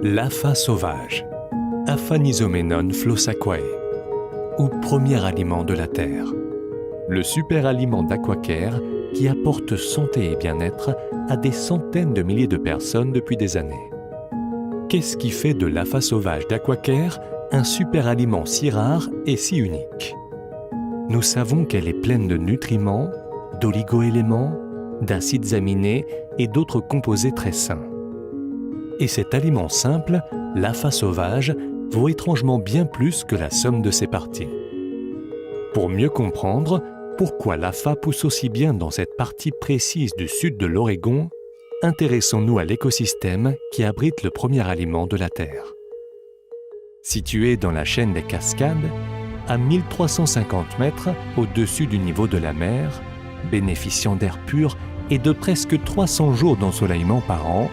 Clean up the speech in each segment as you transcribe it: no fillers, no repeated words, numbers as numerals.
L'apha sauvage, Aphanisomenon flossaquae, ou premier aliment de la Terre. Le super aliment d'Aquacaire qui apporte santé et bien-être à des centaines de milliers de personnes depuis des années. Qu'est-ce qui fait de l'apha sauvage d'Aquacaire un super aliment si rare et si unique? Nous savons qu'elle est pleine de nutriments, d'oligo-éléments, d'acides aminés et d'autres composés très sains. Et cet aliment simple, l'apha sauvage, vaut étrangement bien plus que la somme de ses parties. Pour mieux comprendre pourquoi l'apha pousse aussi bien dans cette partie précise du sud de l'Oregon, intéressons-nous à l'écosystème qui abrite le premier aliment de la Terre. Situé dans la chaîne des Cascades, à 1350 mètres au-dessus du niveau de la mer, bénéficiant d'air pur et de presque 300 jours d'ensoleillement par an,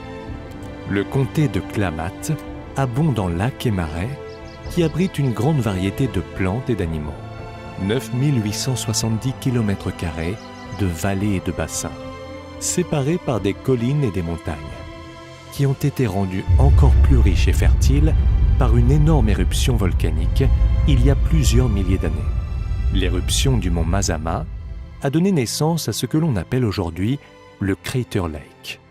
le comté de Klamath abonde en lacs et marais qui abritent une grande variété de plantes et d'animaux. 9870 km² de vallées et de bassins, séparés par des collines et des montagnes, qui ont été rendus encore plus riches et fertiles par une énorme éruption volcanique il y a plusieurs milliers d'années. L'éruption du mont Mazama a donné naissance à ce que l'on appelle aujourd'hui le Crater Lake.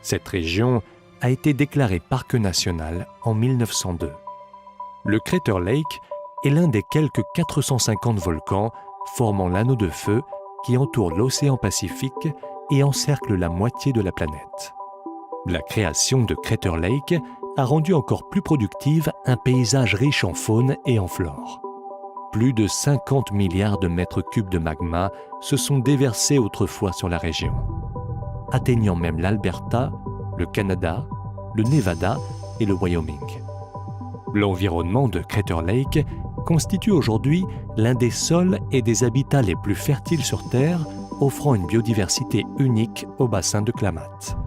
Cette région a été déclarée parc national en 1902. Le Crater Lake est l'un des quelques 450 volcans formant l'anneau de feu qui entoure l'océan Pacifique et encercle la moitié de la planète. La création de Crater Lake a rendu encore plus productive un paysage riche en faune et en flore. Plus de 50 milliards de mètres cubes de magma se sont déversés autrefois sur la région, atteignant même l'Alberta, le Canada, le Nevada et le Wyoming. L'environnement de Crater Lake constitue aujourd'hui l'un des sols et des habitats les plus fertiles sur Terre, offrant une biodiversité unique au bassin de Klamath.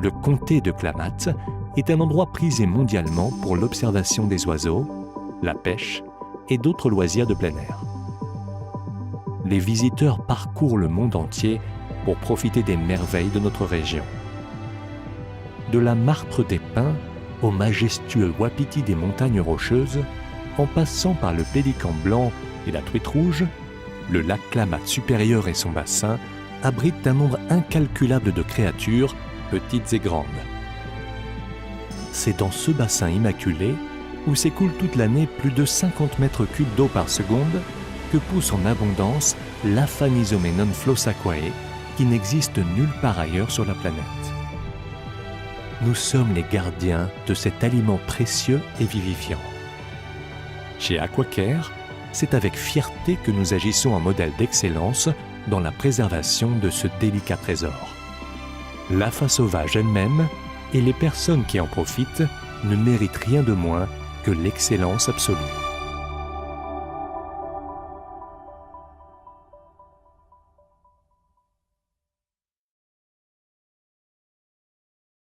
Le comté de Klamath est un endroit prisé mondialement pour l'observation des oiseaux, la pêche et d'autres loisirs de plein air. Les visiteurs parcourent le monde entier pour profiter des merveilles de notre région. De la martre des pins au majestueux wapiti des montagnes rocheuses, en passant par le pélican blanc et la truite rouge, le lac Klamath supérieur et son bassin abritent un nombre incalculable de créatures, petites et grandes. C'est dans ce bassin immaculé, où s'écoule toute l'année plus de 50 mètres cubes d'eau par seconde, que pousse en abondance l'Aphanisomenon flossaquae, qui n'existe nulle part ailleurs sur la planète. Nous sommes les gardiens de cet aliment précieux et vivifiant. Chez Aquacaire, c'est avec fierté que nous agissons en modèle d'excellence dans la préservation de ce délicat trésor. L'apha sauvage elle-même et les personnes qui en profitent ne méritent rien de moins que l'excellence absolue.